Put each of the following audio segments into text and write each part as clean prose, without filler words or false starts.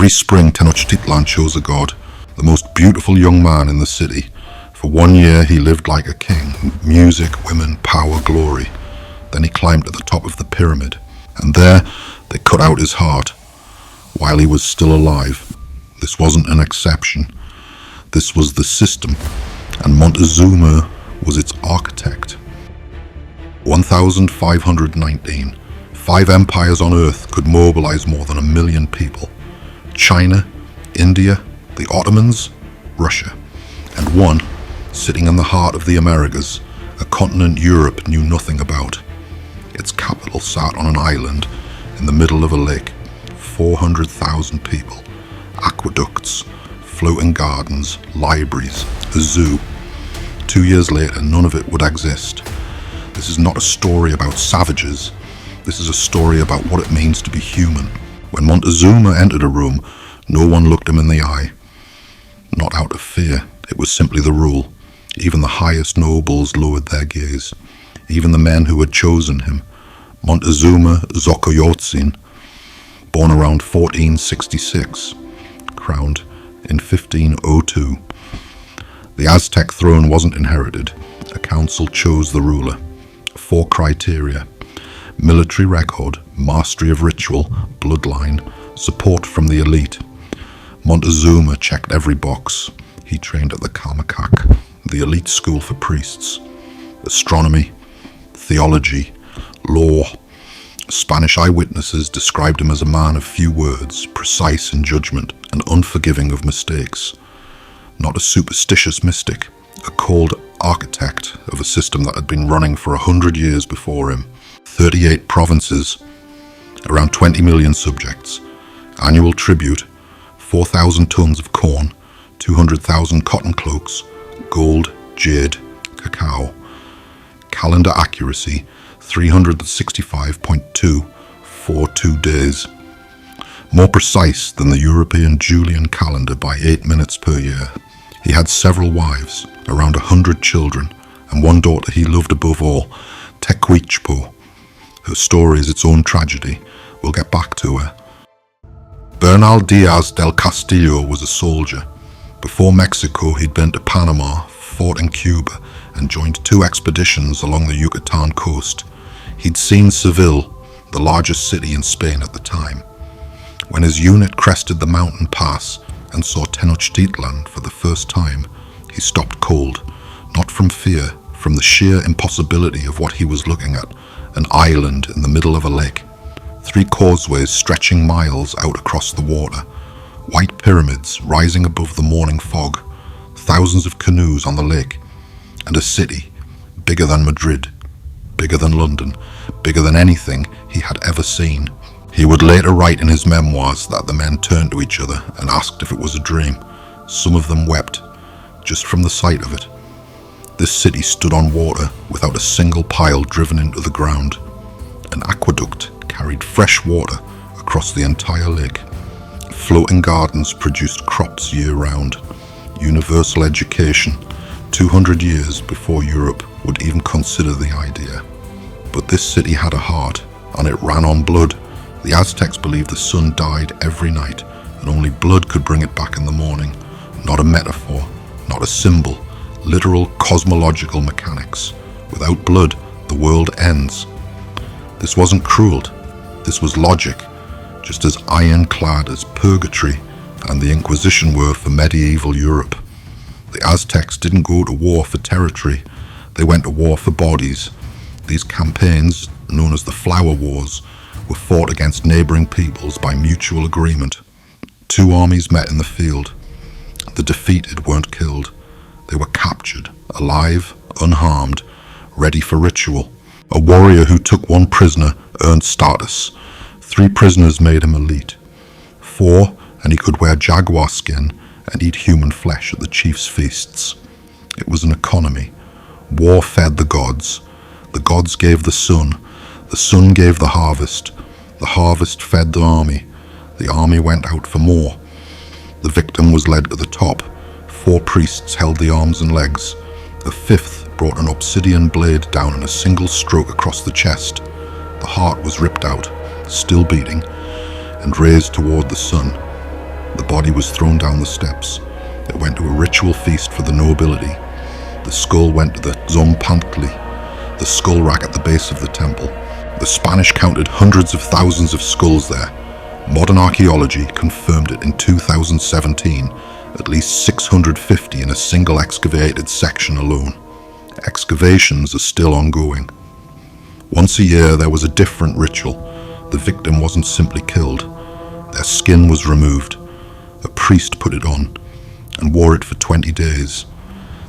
Every spring Tenochtitlan chose a god, the most beautiful young man in the city. For 1 year he lived like a king, music, women, power, glory. Then he climbed to the top of the pyramid, and there they cut out his heart while he was still alive. This wasn't an exception. This was the system, and Montezuma was its architect. 1519. 5 empires on earth could mobilize more than 1 million people. China, India, the Ottomans, Russia, and one, sitting in the heart of the Americas, a continent Europe knew nothing about. Its capital sat on an island in the middle of a lake. 400,000 people, aqueducts, floating gardens, libraries, a zoo. 2 years later, none of it would exist. This is not a story about savages. This is a story about what it means to be human. When Montezuma entered a room, no one looked him in the eye. Not out of fear, it was simply the rule. Even the highest nobles lowered their gaze. Even the men who had chosen him. Montezuma Xocoyotzin, born around 1466, crowned in 1502. The Aztec throne wasn't inherited. A council chose the ruler. 4 criteria: military record, mastery of ritual, bloodline, support from the elite. Montezuma checked every box. He trained at the Kalmakak, the elite school for priests. Astronomy, theology, law. Spanish eyewitnesses described him as a man of few words, precise in judgment, and unforgiving of mistakes. Not a superstitious mystic, a cold architect of a system that had been running for 100 years before him. 38 provinces, around 20 million subjects, annual tribute, 4,000 tons of corn, 200,000 cotton cloaks, gold, jade, cacao. Calendar accuracy, 365.242 days. More precise than the European Julian calendar by 8 minutes per year. He had several wives, around 100 children, and one daughter he loved above all, Tecuichpo. Her story is its own tragedy. We'll get back to her. Bernal Diaz del Castillo was a soldier. Before Mexico, he'd been to Panama, fought in Cuba, and joined 2 expeditions along the Yucatan coast. He'd seen Seville, the largest city in Spain at the time. When his unit crested the mountain pass and saw Tenochtitlan for the first time, he stopped cold, not from fear, from the sheer impossibility of what he was looking at, an island in the middle of a lake. 3 causeways stretching miles out across the water, white pyramids rising above the morning fog, thousands of canoes on the lake, and a city bigger than Madrid, bigger than London, bigger than anything he had ever seen. He would later write in his memoirs that the men turned to each other and asked if it was a dream. Some of them wept, just from the sight of it. This city stood on water without a single pile driven into the ground. An aqueduct carried fresh water across the entire lake. Floating gardens produced crops year-round. Universal education, 200 years before Europe would even consider the idea. But this city had a heart, and it ran on blood. The Aztecs believed the sun died every night, and only blood could bring it back in the morning. Not a metaphor, not a symbol, literal cosmological mechanics. Without blood, the world ends. This wasn't cruelty, this was logic, just as ironclad as purgatory and the Inquisition were for medieval Europe. The Aztecs didn't go to war for territory, they went to war for bodies. These campaigns, known as the Flower Wars, were fought against neighbouring peoples by mutual agreement. 2 armies met in the field. The defeated weren't killed. They were captured, alive, unharmed, ready for ritual. A warrior who took 1 prisoner earned status. 3 prisoners made him elite. 4, and he could wear jaguar skin and eat human flesh at the chief's feasts. It was an economy. War fed the gods gave the sun gave the harvest fed the army went out for more. The victim was led to the top. 4 priests held the arms and legs. A 5th brought an obsidian blade down in a single stroke across the chest. The heart was ripped out, still beating, and raised toward the sun. The body was thrown down the steps. It went to a ritual feast for the nobility. The skull went to the Zompantli, the skull rack at the base of the temple. The Spanish counted hundreds of thousands of skulls there. Modern archaeology confirmed it in 2017, at least 650 in a single excavated section alone. Excavations are still ongoing. Once a year there was a different ritual. The victim wasn't simply killed. Their skin was removed. A priest put it on and wore it for 20 days.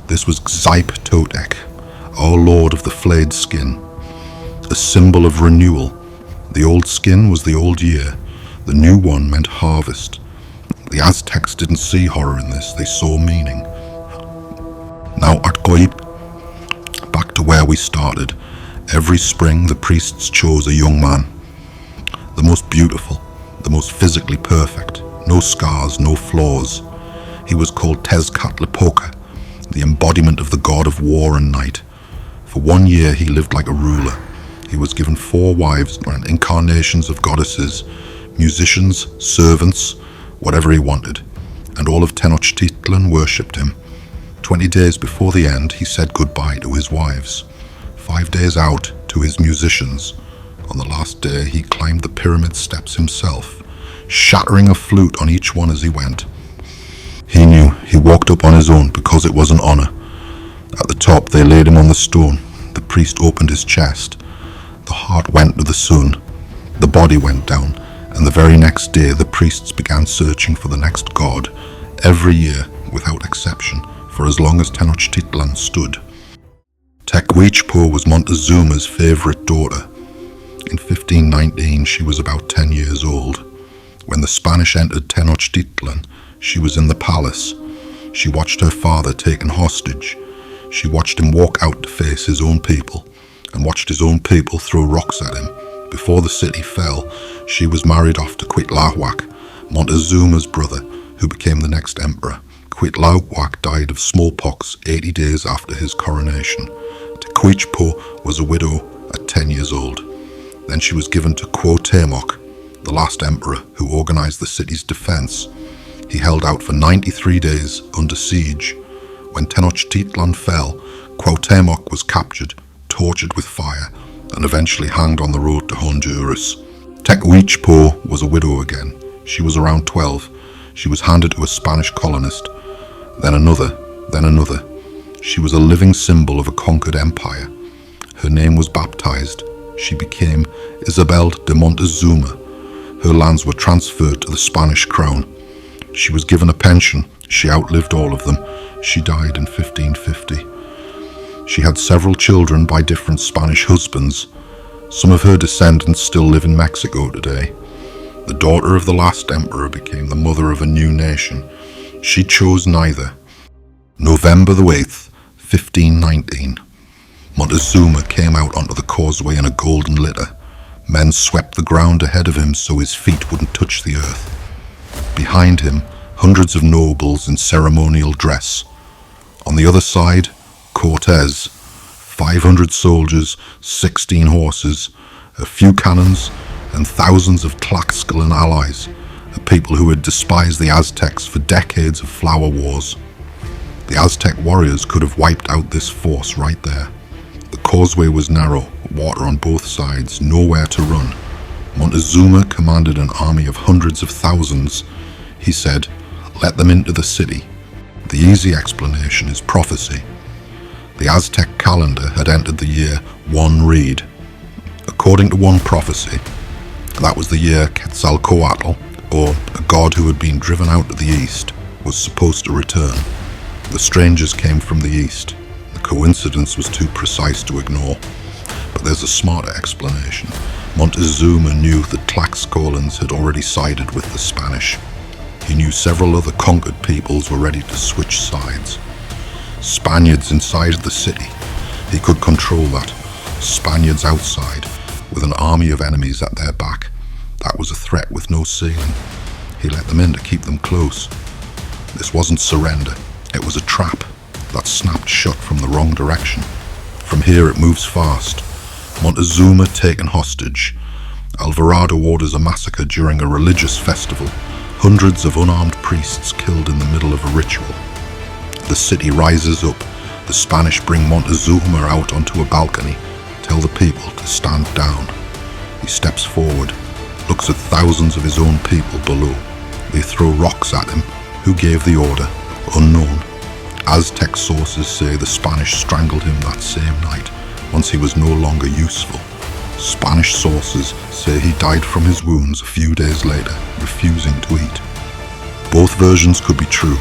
This was Tenochtitlan, our lord of the flayed skin, a symbol of renewal. The old skin was the old year. The new one meant harvest. The Aztecs didn't see horror in this, they saw meaning. Now back to where we started. Every spring the priests chose a young man. The most beautiful, the most physically perfect, no scars, no flaws. He was called Tezcatlipoca, the embodiment of the god of war and night. For 1 year he lived like a ruler. He was given 4 wives and incarnations of goddesses, musicians, servants, whatever he wanted, and all of Tenochtitlan worshipped him. 20 days before the end, he said goodbye to his wives. 5 days out, to his musicians. On the last day, he climbed the pyramid steps himself, shattering a flute on each one as he went. He knew he walked up on his own because it was an honor. At the top, they laid him on the stone. The priest opened his chest. The heart went to the sun. The body went down. And the very next day, the priests began searching for the next god, every year, without exception, for as long as Tenochtitlan stood. Tecuichpo was Montezuma's favorite daughter. In 1519, she was about 10 years old. When the Spanish entered Tenochtitlan, she was in the palace. She watched her father taken hostage. She watched him walk out to face his own people, and watched his own people throw rocks at him. Before the city fell, she was married off to Cuitlahuac, Montezuma's brother, who became the next emperor. Cuitlahuac died of smallpox 80 days after his coronation. Tecuichpo was a widow at 10 years old. Then she was given to Cuauhtemoc, the last emperor who organized the city's defense. He held out for 93 days under siege. When Tenochtitlan fell, Cuauhtemoc was captured, tortured with fire, and eventually hanged on the road to Honduras. Tecuichpo was a widow again. She was around 12. She was handed to a Spanish colonist, then another. She was a living symbol of a conquered empire. Her name was baptized. She became Isabel de Montezuma. Her lands were transferred to the Spanish crown. She was given a pension. She outlived all of them. She died in 1550. She had several children by different Spanish husbands. Some of her descendants still live in Mexico today. The daughter of the last emperor became the mother of a new nation. She chose neither. November the 8th, 1519. Montezuma came out onto the causeway in a golden litter. Men swept the ground ahead of him so his feet wouldn't touch the earth. Behind him, hundreds of nobles in ceremonial dress. On the other side, Cortez, 500 soldiers, 16 horses, a few cannons, and thousands of Tlaxcalan allies, a people who had despised the Aztecs for decades of flower wars. The Aztec warriors could have wiped out this force right there. The causeway was narrow, water on both sides, nowhere to run. Montezuma commanded an army of hundreds of thousands. He said, "Let them into the city." The easy explanation is prophecy. The Aztec calendar had entered the year 1 Reed. According to one prophecy, that was the year Quetzalcoatl, or a god who had been driven out to the east, was supposed to return. The strangers came from the east. The coincidence was too precise to ignore. But there's a smarter explanation. Montezuma knew that Tlaxcalans had already sided with the Spanish. He knew several other conquered peoples were ready to switch sides. Spaniards inside the city, he could control that. Spaniards outside, with an army of enemies at their back. That was a threat with no ceiling. He let them in to keep them close. This wasn't surrender, it was a trap that snapped shut from the wrong direction. From here it moves fast. Montezuma taken hostage. Alvarado orders a massacre during a religious festival. Hundreds of unarmed priests killed in the middle of a ritual. The city rises up. The Spanish bring Montezuma out onto a balcony, tell the people to stand down. He steps forward, looks at thousands of his own people below. They throw rocks at him. Who gave the order? Unknown. Aztec sources say the Spanish strangled him that same night, once he was no longer useful. Spanish sources say he died from his wounds a few days later, refusing to eat. Both versions could be true.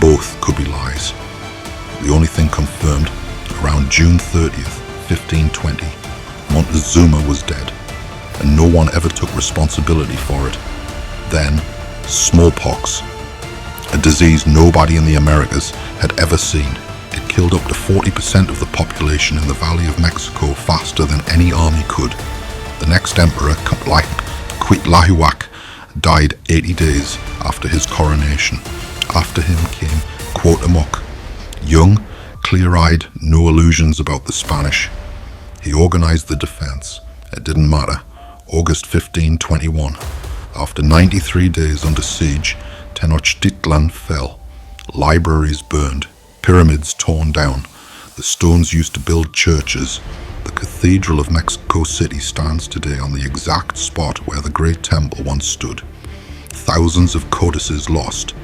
Both could be lies. The only thing confirmed, around June 30th, 1520, Montezuma was dead, and no one ever took responsibility for it. Then, smallpox, a disease nobody in the Americas had ever seen. It killed up to 40% of the population in the Valley of Mexico faster than any army could. The next emperor, Cuitlahuac, died 80 days after his coronation. After him came Cuauhtémoc, young, clear-eyed, no illusions about the Spanish. He organized the defense. It didn't matter. August 1521. After 93 days under siege, Tenochtitlan fell. Libraries burned. Pyramids torn down. The stones used to build churches. The Cathedral of Mexico City stands today on the exact spot where the Great Temple once stood. Thousands of codices lost.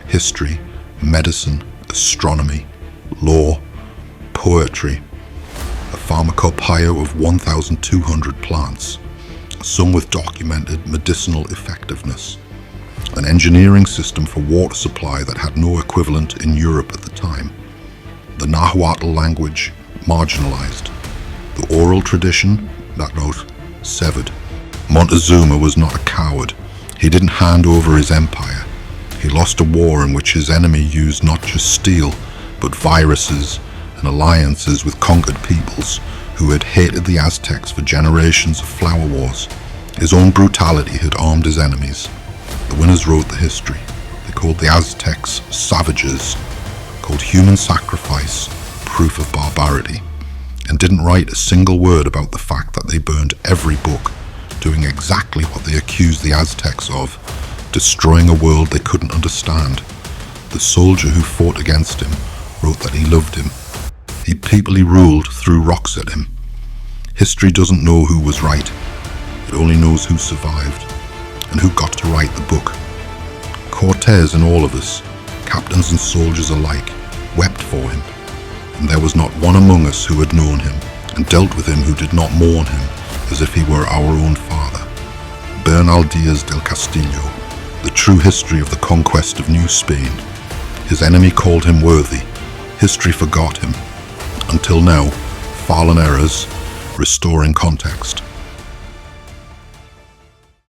History, medicine, astronomy, law, poetry. A pharmacopoeia of 1,200 plants, some with documented medicinal effectiveness. An engineering system for water supply that had no equivalent in Europe at the time. The Nahuatl language, marginalized. The oral tradition, that note, severed. Montezuma was not a coward. He didn't hand over his empire. He lost a war in which his enemy used not just steel, but viruses and alliances with conquered peoples who had hated the Aztecs for generations of flower wars. His own brutality had armed his enemies. The winners wrote the history. They called the Aztecs savages, called human sacrifice proof of barbarity, and didn't write a single word about the fact that they burned every book, doing exactly what they accused the Aztecs of, destroying a world they couldn't understand. The soldier who fought against him wrote that he loved him. He peoply ruled threw rocks at him. History doesn't know who was right. It only knows who survived and who got to write the book. Cortez and all of us, captains and soldiers alike, wept for him, and there was not one among us who had known him and dealt with him who did not mourn him as if he were our own father. Bernal Diaz del Castillo, the true history of the conquest of New Spain. His enemy called him worthy. History forgot him. Until now, fallen errors, restoring context.